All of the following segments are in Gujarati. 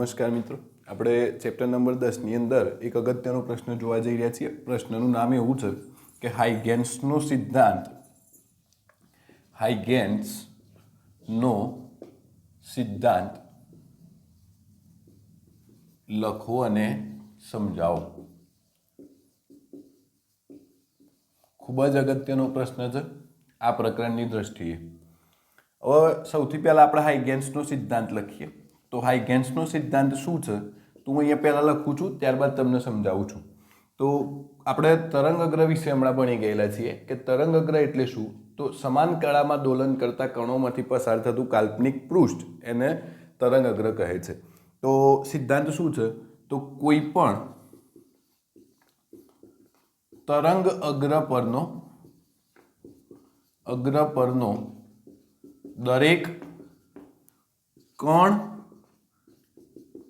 નમસ્કાર મિત્રો, આપણે ચેપ્ટર નંબર 10ની અંદર એક અગત્યનો પ્રશ્ન જોવા જઈ રહ્યા છીએ. પ્રશ્નનું નામ એવું છે કે હાઇગેન્સનો સિદ્ધાંત લખો અને સમજાવો. ખૂબ જ અગત્યનો પ્રશ્ન છે આ પ્રકરણની દ્રષ્ટિએ. હવે સૌથી પહેલાં આપણે હાઇગેન્સનો સિદ્ધાંત લખીએ. તો હાઇગેન્સનો સિદ્ધાંત શું છે તો હું અહીંયા પહેલાં લખું છું, ત્યારબાદ તમને સમજાવું છું. તો આપણે તરંગઅગ્ર વિશે હમણાં ભણી ગયેલા છીએ કે તરંગઅગ્ર એટલે શું, તો સમાન કળામાં દોલન કરતા કણોમાંથી પસાર થતું કાલ્પનિક પૃષ્ઠ એને તરંગઅગ્ર કહે છે. તો સિદ્ધાંત શું છે, તો કોઈ પણ તરંગ અગ્ર પરનો દરેક કણ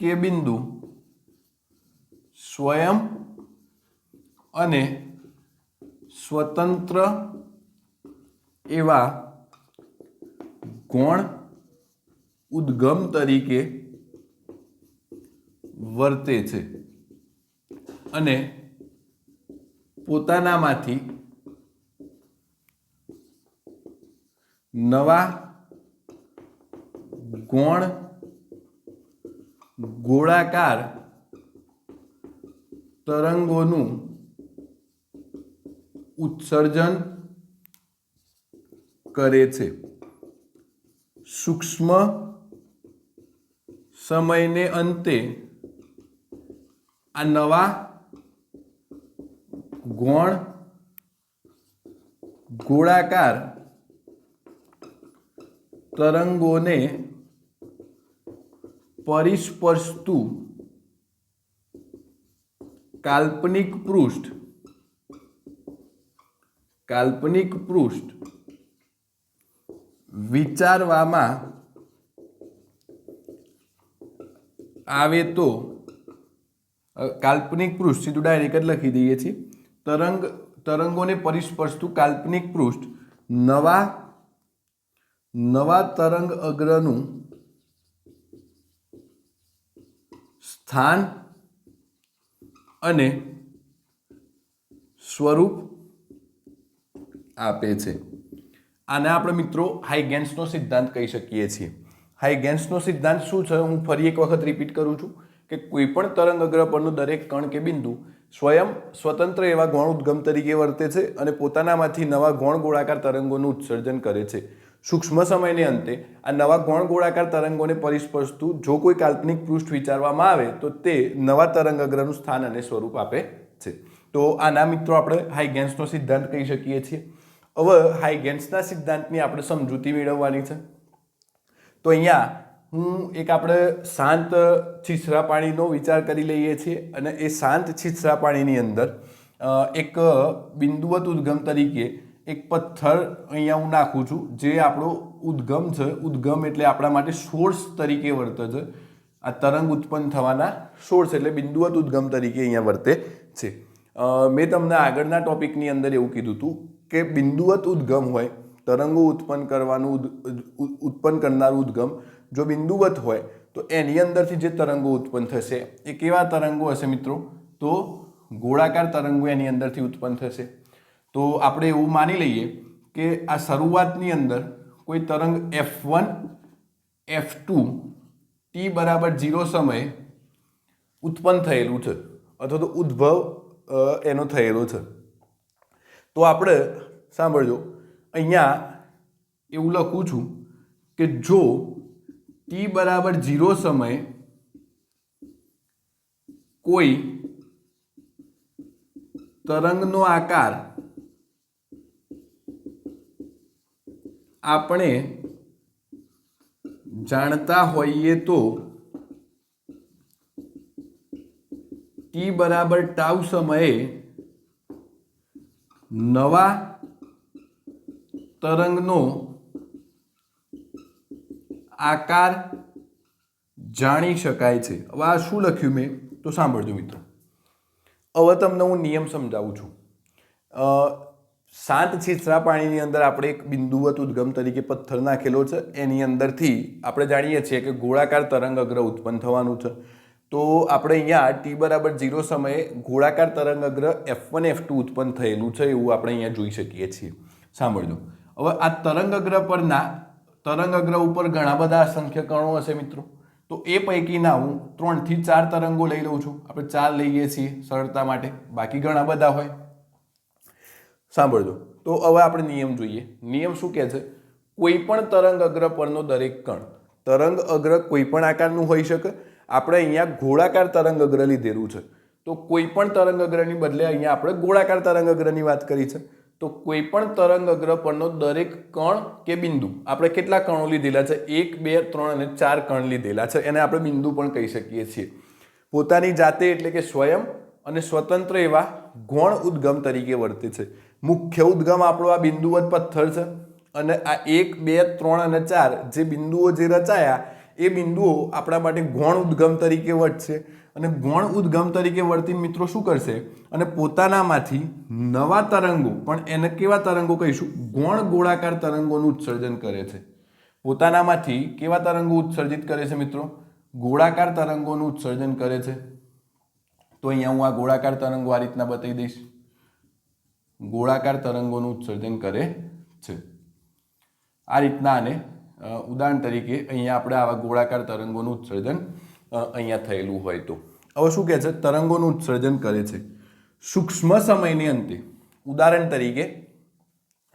કે બિંદુ સ્વયં અને સ્વતંત્ર એવા ગૌણ ઉદ્ગમ તરીકે વર્તે છે અને પોતાનામાંથી નવા ગૌણ ગોળાકાર તરંગોનું ઉત્સર્જન કરે છે. સૂક્ષ્મ સમયને અંતે આ નવા ગૌણ ગોળાકાર તરંગોને પરિસ્પર્શતું કાલ્પનિક પૃષ્ઠ વિચારવામાં આવે તો કાલ્પનિક પૃષ્ઠ સીધું ડાયરેક્ટ જ લખી દઈએ છીએ. તરંગોને પરિસ્પર્શતું કાલ્પનિક પૃષ્ઠ નવા તરંગ અગ્રનું સ્થાન અને સ્વરૂપ આપે છે. આને આપણે મિત્રો હાઇગેન્સનો સિદ્ધાંત કહી શકીએ છીએ. હાઇગેન્સનો સિદ્ધાંત શું છે, હું ફરી એક વખત રિપીટ કરું છું કે કોઈ પણ તરંગ અગ્ર પરનું દરેક કણ કે બિંદુ સ્વયં સ્વતંત્ર એવા ગૌણ ઉદ્ગમ તરીકે વર્તે છે અને પોતાનામાંથી નવા ગૌણ ગોળાકાર તરંગોનું ઉત્સર્જન કરે છે. સૂક્ષ્મ સમયને અંતે આ નવા ગૌણ ગોળાકાર તરંગોને પરિસ્પર્શતું જો કોઈ કાલ્પનિક પૃષ્ઠ વિચારવામાં આવે તો તે નવા તરંગ અગ્રનું સ્થાન અને સ્વરૂપ આપે છે. તો આના મિત્રો આપણે હાઇગેન્સનો સિદ્ધાંત કહી શકીએ છીએ. હવે હાઇગેન્સના સિદ્ધાંતની આપણે સમજૂતી મેળવવાની છે. તો અહીંયા હું એક આપણે શાંત છીછરા પાણીનો વિચાર કરી લઈએ છીએ અને એ શાંત છીછરા પાણીની અંદર એક બિંદુવત ઉદ્ગમ તરીકે એક પથ્થર અહીંયા હું નાખું છું, જે આપણો ઉદ્ગમ છે. ઉદ્ગમ એટલે આપણા માટે સોર્સ તરીકે વર્તે છે. આ તરંગ ઉત્પન્ન થવાના સોર્સ એટલે બિંદુવત ઉદ્ગમ તરીકે અહીંયા વર્તે છે. મેં તમને આગળના ટોપિકની અંદર એવું કીધું હતું કે બિંદુવત ઉદ્ગમ હોય, તરંગો ઉત્પન્ન કરનારું ઉદ્ગમ જો બિંદુવત હોય તો એની અંદરથી જે તરંગો ઉત્પન્ન થશે એ કેવા તરંગો હશે મિત્રો, તો ગોળાકાર તરંગો એની અંદરથી ઉત્પન્ન થશે. તો આપણે એવું માની લઈએ કે આ શરૂઆતની અંદર કોઈ તરંગ F1 F2 t=0 સમયે ઉત્પન્ન થયેલું છે અથવા તો ઉદ્ભવ એનો થયેલો છે. તો આપણે સાંભળજો, અહીંયા એવું લખું છું કે જો t=0 સમયે કોઈ તરંગનો આકાર આપણે જાણતા હોઈએ તો t=τ સમયે નવા તરંગનો આકાર જાણી શકાય છે. હવે આ શું લખ્યું મેં તો સાંભળજો મિત્રો. હવે તમને હું નિયમ સમજાવું છું. શાંત છીછરા પાણીની અંદર આપણે એક બિંદુવત ઉદ્ગમ તરીકે પથ્થર નાખેલો છે, એની અંદરથી આપણે જાણીએ છીએ કે ગોળાકાર તરંગ અગ્ર ઉત્પન્ન થવાનું છે. તો આપણે અહીંયા t બરાબર 0 સમયે ગોળાકાર તરંગ અગ્ર F1 F2 ઉત્પન્ન થયેલું છે એવું આપણે અહીંયા જોઈ શકીએ છીએ. સાંભળજો, હવે આ તરંગ અગ્ર ઉપર ઘણા બધા અસંખ્ય કણો હશે મિત્રો. તો એ પૈકીના હું 3 થી 4 તરંગો લઈ લઉં છું. આપણે 4 લઈએ છીએ સરળતા માટે, બાકી ઘણા બધા હોય. સાંભળજો, તો હવે આપણે નિયમ જોઈએ. નિયમ શું કહે છે? કોઈ પણ તરંગ અગ્ર પરનો દરેક કણ, તરંગ અગ્ર કોઈ પણ આકારનું હોઈ શકે. આપણે અહીંયા ગોળાકાર તરંગ અગ્ર લીધેલું છે, તો કોઈ પણ તરંગ અગ્રની બદલે અહીંયા આપણે ગોળાકાર તરંગ અગ્રની વાત કરી છે. તો કોઈ પણ તરંગ અગ્ર પરનો દરેક કણ કે બિંદુ, આપણે કેટલા કણો લીધેલા છે? 1 2 3 અને 4 કણ લીધેલા છે. એને આપણે બિંદુ પણ કહી શકીએ છીએ. પોતાની જાતે એટલે કે સ્વયં અને સ્વતંત્ર એવા ગૌણ ઉદ્ગમ તરીકે વર્તે છે. મુખ્ય ઉદ્ગમ આપણો આ બિંદુવત પથ્થર છે, અને આ 1 2 3 અને 4 જે બિંદુઓ જે રચાયા એ બિંદુઓ આપણા માટે ગૌણ ઉદ્ગમ તરીકે વર્તશે. અને ગૌણ ઉદ્ગમ તરીકે વર્તીને મિત્રો શું કરશે? અને પોતાનામાંથી નવા તરંગો, પણ એને કેવા તરંગો કહીશું? ગૌણ ગોળાકાર તરંગોનું ઉત્સર્જન કરે છે. પોતાનામાંથી કેવા તરંગો ઉત્સર્જિત કરે છે મિત્રો? ગોળાકાર તરંગોનું ઉત્સર્જન કરે છે. તો અહીંયા હું આ ગોળાકાર તરંગો આ રીતના બતાવી દઈશ. ગોળાકાર તરંગોનું ઉત્સર્જન કરે છે આ રીતના. આને ઉદાહરણ તરીકે અહીંયા આપણે આવા ગોળાકાર તરંગોનું ઉત્સર્જન અહીંયા થયેલું હોય તો. હવે શું કહે છે? તરંગોનું ઉત્સર્જન કરે છે સૂક્ષ્મ સમયને અંતે. ઉદાહરણ તરીકે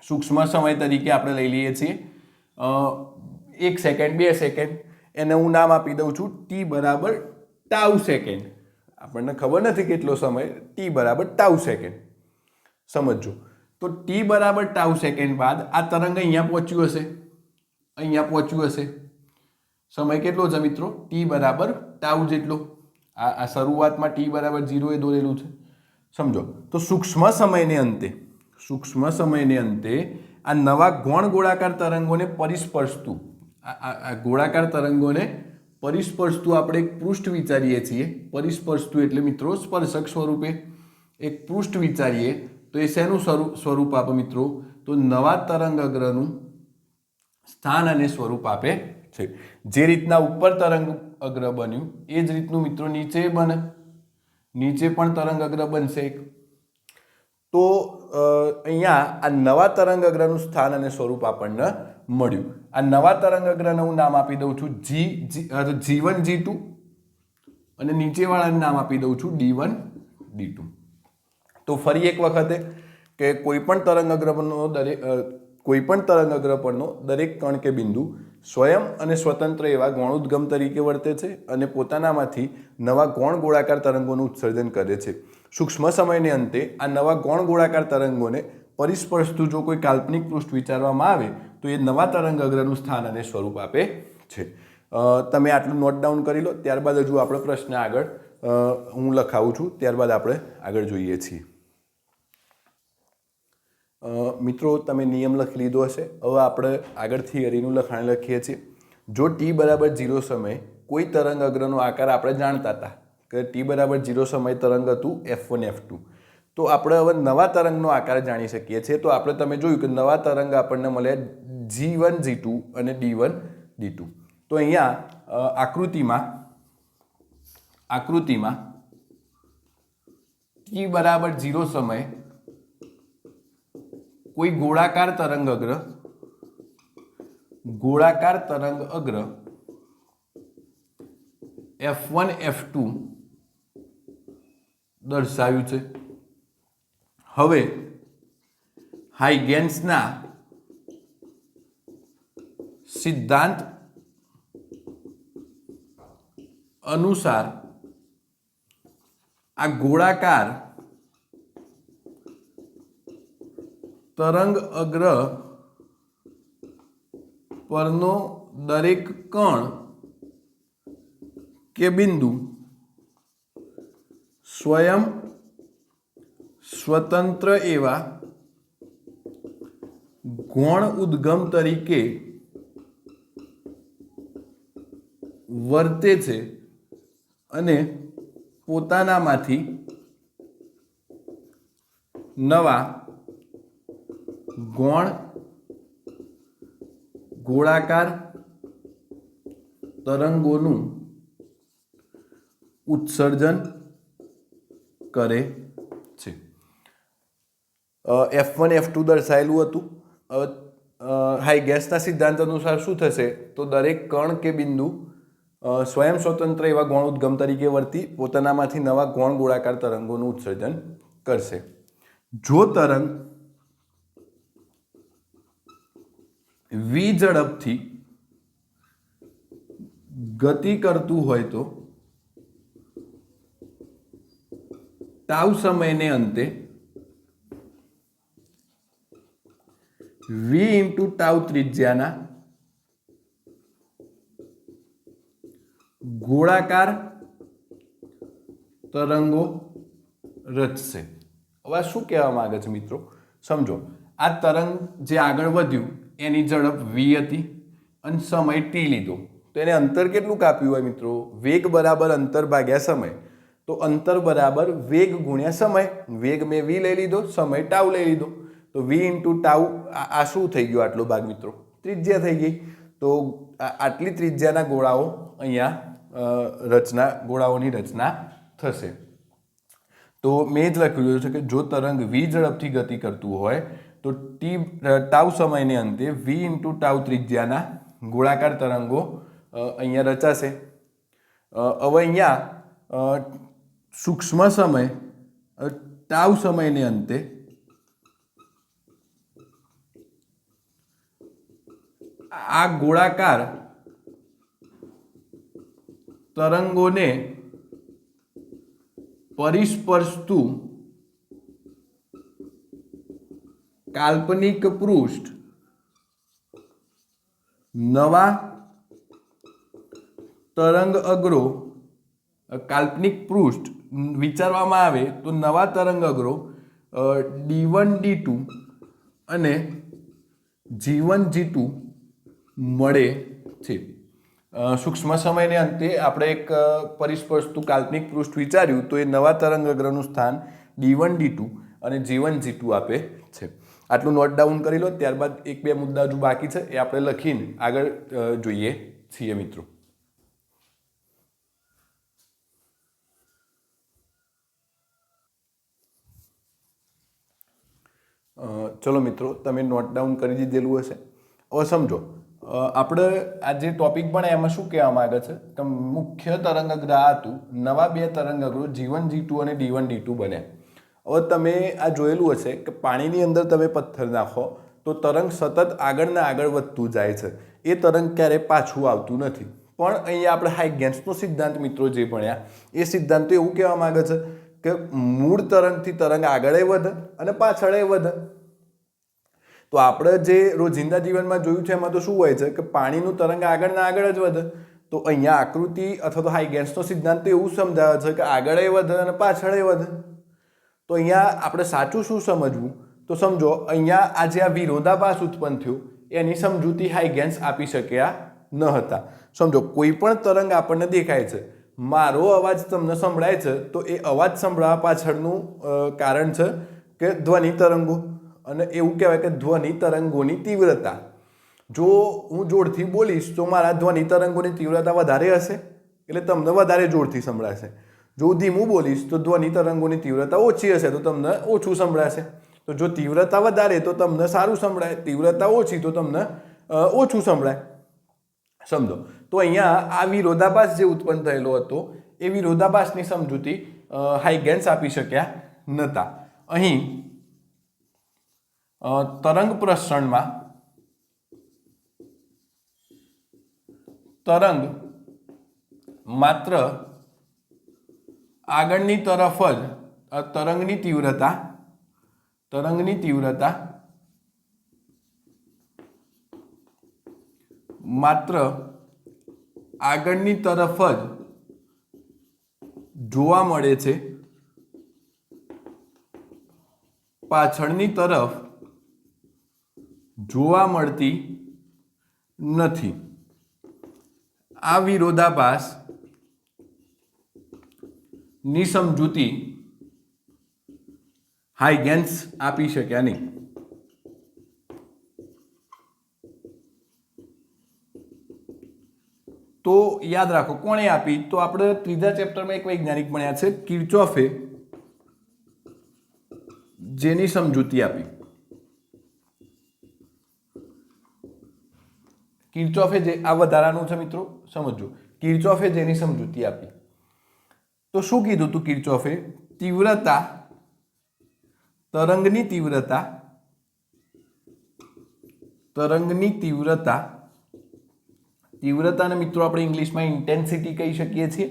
સૂક્ષ્મ સમય તરીકે આપણે લઈ લઈએ છીએ 1 સેકન્ડ 2 સેકન્ડ. એને હું નામ આપી દઉં છું t બરાબર ટાઉ સેકન્ડ. આપણને ખબર નથી કેટલો સમય, t બરાબર ટાઉ સેકન્ડ. સમજો, તો t બરાબર ટાઉ સેકન્ડ બાદ આ તરંગ અહીંયા પહોંચ્યું હશે, અહીંયા પહોંચ્યું હશે. સમય કેટલો છે મિત્રો? t બરાબર ટાઉ જેટલો. આ શરૂઆતમાં t બરાબર 0 એ દોરેલું છે. સમજો, તો સૂક્ષ્મ સમયને અંતે આ નવા ગૌણ ગોળાકાર તરંગોને પરિસ્પર્શતું, આ ગોળાકાર તરંગોને પરિસ્પર્શતું આપણે એક પૃષ્ઠ વિચારીએ છીએ. પરિસ્પર્શતું એટલે મિત્રો સ્પર્શક સ્વરૂપે એક પૃષ્ઠ વિચારીએ તો એ શેનું સ્વરૂપ આપે મિત્રો? તો નવા તરંગ અગ્રનું સ્થાન અને સ્વરૂપ આપે છે. જે રીતના ઉપર તરંગ અગ્ર બન્યું એ જ રીતનું મિત્રો નીચે બને. નીચે પણ તરંગ અગ્ર બનશે. તો અહીંયા આ નવા તરંગ અગ્રનું સ્થાન અને સ્વરૂપ આપણને મળ્યું. આ નવા તરંગ અગ્રને હું નામ આપી દઉં છું G1 G2, અને નીચેવાળાને નામ આપી દઉં છું D1 D2. તો ફરી એક વખતે કે કોઈ પણ તરંગ અગ્ર પરનો દરેક કણ કે બિંદુ સ્વયં અને સ્વતંત્ર એવા ગૌણોદ્ગમ તરીકે વર્તે છે અને પોતાનામાંથી નવા ગૌણ ગોળાકાર તરંગોનું ઉત્સર્જન કરે છે. સૂક્ષ્મ સમયને અંતે આ નવા ગૌણ ગોળાકાર તરંગોને પરિસ્પર્શતું જો કોઈ કાલ્પનિક પૃષ્ઠ વિચારવામાં આવે તો એ નવા તરંગ અગ્રનું સ્થાન અને સ્વરૂપ આપે છે. તમે આટલું નોટ ડાઉન કરી લો. ત્યારબાદ હજુ આપણે પ્રશ્ન આગળ હું લખાવું છું, ત્યારબાદ આપણે આગળ જોઈએ છીએ. મિત્રો તમે નિયમ લખી લીધો હશે. હવે આપણે આગળ થિયરીનું લખાણ લખીએ છીએ. જો t બરાબર 0 સમયે કોઈ તરંગ અગ્રનો આકાર આપણે જાણતા હતા કે t બરાબર 0 સમયે તરંગ હતું F1 F2, તો આપણે હવે નવા તરંગનો આકાર જાણી શકીએ છીએ. તો આપણે તમે જોયું કે નવા તરંગ આપણને મળ્યા G1 G2 અને D1 D2. તો અહીંયા આકૃતિમાં t બરાબર 0 સમયે કોઈ ગોળાકાર તરંગ અગ્ર F1 F2 દર્શાવ્યું છે. હવે હાઇગેન્સના સિદ્ધાંત અનુસાર આ ગોળાકાર તરંગ અગ્ર પરનો દરેક કણ કે બિંદુ સ્વયં સ્વતંત્ર એવા ગૌણ ઉદ્ગમ તરીકે વર્તે છે અને પોતાનામાંથી નવા ગૌણ ગોળાકાર તરંગોનું ઉત્સર્જન કરે છે. F1 F2 દર્શાયેલું હતું. હાઈ ગેસના સિદ્ધાંત અનુસાર શું થશે તો દરેક કણ કે બિંદુ સ્વયં સ્વતંત્ર એવા ગૌણ ઉદ્ગમ તરીકે વર્તી પોતાનામાંથી નવા ગૌણ ગોળાકાર તરંગોનું ઉત્સર્જન કરશે. જો તરંગ v ઝડપથી ગતિ કરતું હોય તો તાવ સમયને અંતે v ઇન્ટુ તાવ ત્રિજ્યાના ગોળાકાર તરંગો રચશે. હવે શું કહેવા માંગે છે મિત્રો? સમજો, આ તરંગ જે આગળ વધ્યું એની ઝડપ v હતી અને સમય t લીધો, તો એને અંતર કેટલું કાપ્યું હોય મિત્રો? વેગ બરાબર અંતર ભાગ્યા સમય. તો અંતર બરાબર વેગ ગુણ્યા સમય. વેગ મેં v લઈ લીધો, સમય ટાઉ લઈ લીધો, તો v ઇન્ટુ ટાઉ આ શું થઈ ગયું? આટલો ભાગ મિત્રો ત્રિજ્યા થઈ ગઈ. તો આટલી ત્રિજ્યાના ગોળાઓ અહીંયા ગોળાઓની રચના થશે. તો મેં જ લખ્યું છે કે જો તરંગ v ઝડપથી ગતિ કરતું હોય તો ટાઉ સમયને અંતે v ઇન્ટુ ટાઉ ત્રિજ્યાના ગોળાકાર તરંગો અહીંયા રચાશે. હવે અહીંયા સૂક્ષ્મ સમય ટાઉ સમયને અંતે આ ગોળાકાર તરંગોને પરિસ્પર્શતું કાલ્પનિક પૃષ્ઠ નવા તરંગ અગ્રો કાલ્પનિક પૃષ્ઠ વિચારવામાં આવે તો નવા તરંગ અગ્રો d1 d2 અને g1 g2 મળે છે. સૂક્ષ્મ સમયને અંતે આપણે એક પરિસ્પર્શતું કાલ્પનિક પૃષ્ઠ વિચાર્યું તો એ નવા તરંગ અગ્રનું સ્થાન d1 d2 અને g1 g2 આપે છે. આટલું નોટ ડાઉન કરી લો. ત્યારબાદ એક બે મુદ્દા જો બાકી છે એ આપણે લખીને આગળ જોઈએ છીએ મિત્રો. ચલો મિત્રો, તમે નોટ ડાઉન કરી દીધેલું હશે. હવે સમજો, આપણે આ જે ટોપિક ભણ્યા એમાં શું કહેવા માંગે છે કે મુખ્ય તરંગગ્ર હતું, નવા બે તરંગગ્રો g1 g2 અને d1 d2 બન્યા. હવે તમે આ જોયેલું હશે કે પાણીની અંદર તમે પથ્થર નાખો તો તરંગ સતત આગળના આગળ વધતું જાય છે, એ તરંગ ક્યારેય પાછું આવતું નથી. પણ અહીંયા આપણે હાઇગેન્સનો સિદ્ધાંત મિત્રો જે ભણ્યા એ સિદ્ધાંત તો એવું કહેવા માંગે છે કે મૂળ તરંગથી તરંગ આગળ વધે અને પાછળ વધે. તો આપણે જે રોજિંદા જીવનમાં જોયું છે એમાં તો શું હોય છે કે પાણીનું તરંગ આગળના આગળ જ વધે. તો અહીંયા આકૃતિ અથવા તો હાઇગેન્સનો સિદ્ધાંત તો એવું સમજાવે છે કે આગળ વધે અને પાછળ વધે. તો અહીંયા આપણે સાચું શું સમજવું? તો સમજો, અહીંયા આજે આ વિરોધાભાસ ઉત્પન્ન થયો એની સમજૂતી હાઇગેન્સ આપી શક્યા ન હતા. સમજો, કોઈ પણ તરંગ આપણને દેખાય છે, મારો અવાજ તમને સંભળાય છે, તો એ અવાજ સંભળાવા પાછળનું કારણ છે કે ધ્વનિ તરંગો. અને એવું કહેવાય કે ધ્વનિ તરંગોની તીવ્રતા. જો હું જોરથી બોલીશ તો મારા ધ્વનિ તરંગોની તીવ્રતા વધારે હશે, એટલે તમને વધારે જોરથી સંભળાશે. જો હું ધીમું બોલીશ તો ધ્વનિ તરંગોની તીવ્રતા ઓછી હશે તો તમને ઓછું સંભળાશે. તો જો તીવ્રતા વધારે તો તમને સારું સંભળાય, તીવ્રતા ઓછી તો તમને ઓછું સંભળાય. સમજો, તો અહીંયા આ વિરોધાભાસ જે ઉત્પન્ન થયેલો હતો એ વિરોધાભાસની સમજૂતી હાઇગેન્સ આપી શક્યા નહોતા. અહીં તરંગ પ્રસરણમાં તરંગ માત્ર આગળની તરફ જ તરંગની તીવ્રતા માત્ર આગળની તરફ જ જોવા મળે છે, પાછળની તરફ જોવા મળતી નથી. આ વિરોધાભાસ ની સમજૂતી હાઇગેન્સ આપી શક્યા નહીં. તો યાદ રાખો કોણે આપી, તો આપણે ત્રીજા ચેપ્ટરમાં એક વૈજ્ઞાનિક ભણ્યા છે કિર્ચોફે જેની સમજૂતી આપી. કિર્ચોફે જે આ વધારાનું છે મિત્રો, સમજો. કિર્ચોફે જેની સમજૂતી આપી, તો શું કીધું તું કિર્ચોફે? તીવ્રતા, તરંગની તીવ્રતાને મિત્રો આપણે ઇંગ્લિશમાં ઇન્ટેન્સિટી કહી શકીએ છીએ.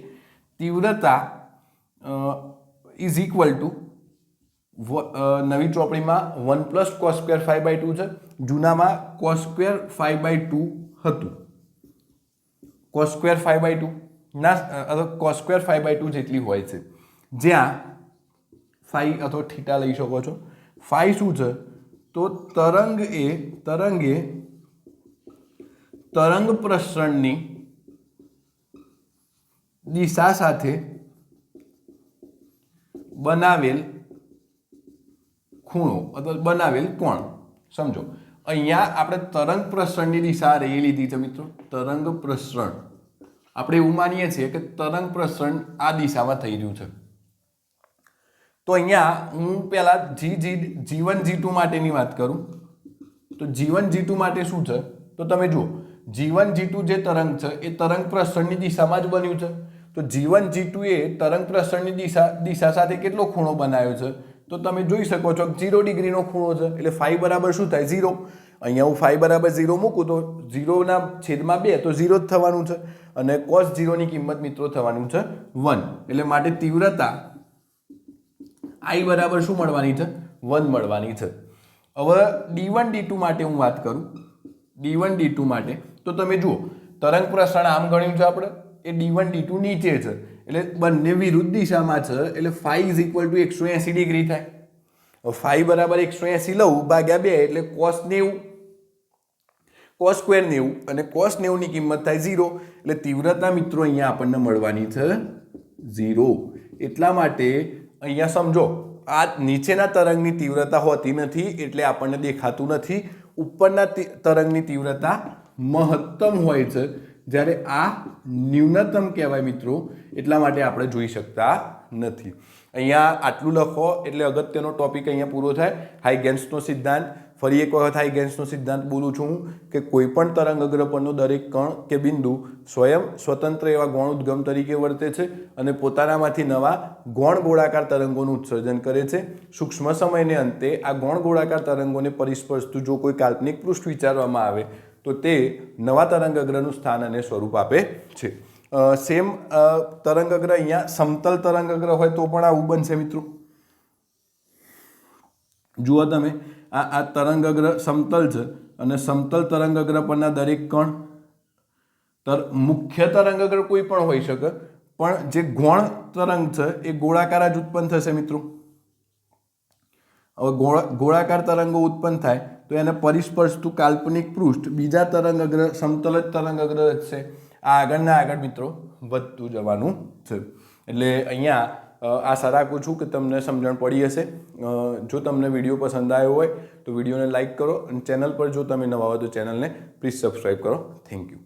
તીવ્રતા ઇઝ ઇક્વલ ટુ નવી ચોપડીમાં 1 + cos² 5/2 છે, જૂનામાં cos² 5/2 હતું. cos² 5/2 ના cos² 5/2 જેટલી હોય છે, જ્યાં ફાઈ અથવા થીટા લઈ શકો છો. ફાઈ શું છે? તો તરંગ એ તરંગ પ્રસરણની દિશા સાથે બનાવેલ ખૂણો અથવા બનાવેલ કોણ. સમજો, અહીંયા આપણે તરંગ પ્રસરણની દિશા રહી લીધી છે મિત્રો. તરંગ પ્રસરણ આપણે એવું માનીએ છીએ કે તરંગ પ્રસરણ આ દિશામાં થઈ રહ્યું છે. તો અહીંયા હું પહેલા G1 G2 માટેની વાત કરું તો G1 G2 માટે શું છે? તો તમે જુઓ, G1 G2 જે તરંગ છે એ તરંગ પ્રસરણની દિશામાં જ બન્યું છે. તો G1 G2 એ તરંગ પ્રસરણની દિશા સાથે કેટલો ખૂણો બનાવ્યો છે? તો તમે જોઈ શકો છો 0 ડિગ્રીનો ખૂણો છે. એટલે ફાઈ બરાબર શું થાય? 0. અહીંયા હું ફાઈ બરાબર 0 મૂકું તો 0/2 તો 0 જ થવાનું છે, અને cos 0 ની કિંમત મિત્રો થવાનું છે 1. એટલે માટે તીવ્રતા I બરાબર શું મળવાની છે? 1 મળવાની છે. હવે D1 D2 માટે હું વાત કરું, D1 D2 માટે તો તમે જુઓ, તરંગ પ્રસરણ આમ ગણ્યું છે આપણે, એ D1 D2 નીચે છે, એટલે બંને વિરુદ્ધ દિશામાં છે. એટલે phi is equal to 180 degree થાય. ફાઈ બરાબર 180 લઉં ભાગ્યા 2 એટલે cos 90, cos² 90, અને cos 90 ની કિંમત થાય 0. એટલે તીવ્રતા મિત્રો અહીંયા આપણને મળવાની છે 0. એટલા માટે અહીંયા સમજો, આ નીચેના તરંગની તીવ્રતા હોતી નથી એટલે આપણને દેખાતું નથી. ઉપરના તરંગની તીવ્રતા મહત્તમ હોય છે, જ્યારે આ ન્યૂનતમ કહેવાય મિત્રો. એટલા માટે આપણે જોઈ શકતા નથી. અહીંયા આટલું લખો એટલે અગત્યનો ટોપિક અહીંયા પૂરો થાય. હાઇગેન્સનો સિદ્ધાંત. ફરી એક વખત હાઇગેન્સનો સિદ્ધાંત બોલું છું કે કોઈ પણ તરંગ અગ્ર પરનો દરેક કણ કે બિંદુ સ્વયં સ્વતંત્ર એવા ગૌણ ઉદ્ગમ તરીકે વર્તે છે અને પોતાનામાંથી નવા ગૌણ ગોળાકાર તરંગોનું ઉત્સર્જન કરે છે. સૂક્ષ્મ સમયને અંતે આ ગૌણ ગોળાકાર તરંગોને પરિસ્પર્શતું જો કોઈ કાલ્પનિક પૃષ્ઠ વિચારવામાં આવે તો તે નવા તરંગ અગ્રનું સ્થાન અને સ્વરૂપ આપે છે. સેમ તરંગ અગ્ર અહીંયા સમતલ તરંગ અગ્ર હોય તો પણ આવું બનશે મિત્રો. જુઓ તમે, આ તરંગ અગ્ર સમતલ છે અને સમતલ તરંગ અગ્ર પરના દરેક કણ મુખ્ય તરંગ અગ્ર કોઈ પણ હોઈ શકે, પણ જે ગૌણ તરંગ છે એ ગોળાકાર જ ઉત્પન્ન થશે મિત્રો. હવે ગોળાકાર તરંગો ઉત્પન્ન થાય તો એને પરિસ્પર્શતું કાલ્પનિક પૃષ્ઠ બીજા તરંગ અગ્ર સમતલ જ તરંગ અગ્ર છે. આ આગળના આગળ મિત્રો વધતું જવાનું છે. એટલે અહીંયા આશા રાખું છું કે તમને સમજણ પડી હશે. જો તમને વિડીયો પસંદ આવ્યો હોય તો વિડીયોને લાઇક કરો, અને ચેનલ પર જો તમે નવા હો તો ચેનલને પ્લીઝ સબસ્ક્રાઈબ કરો. Thank you.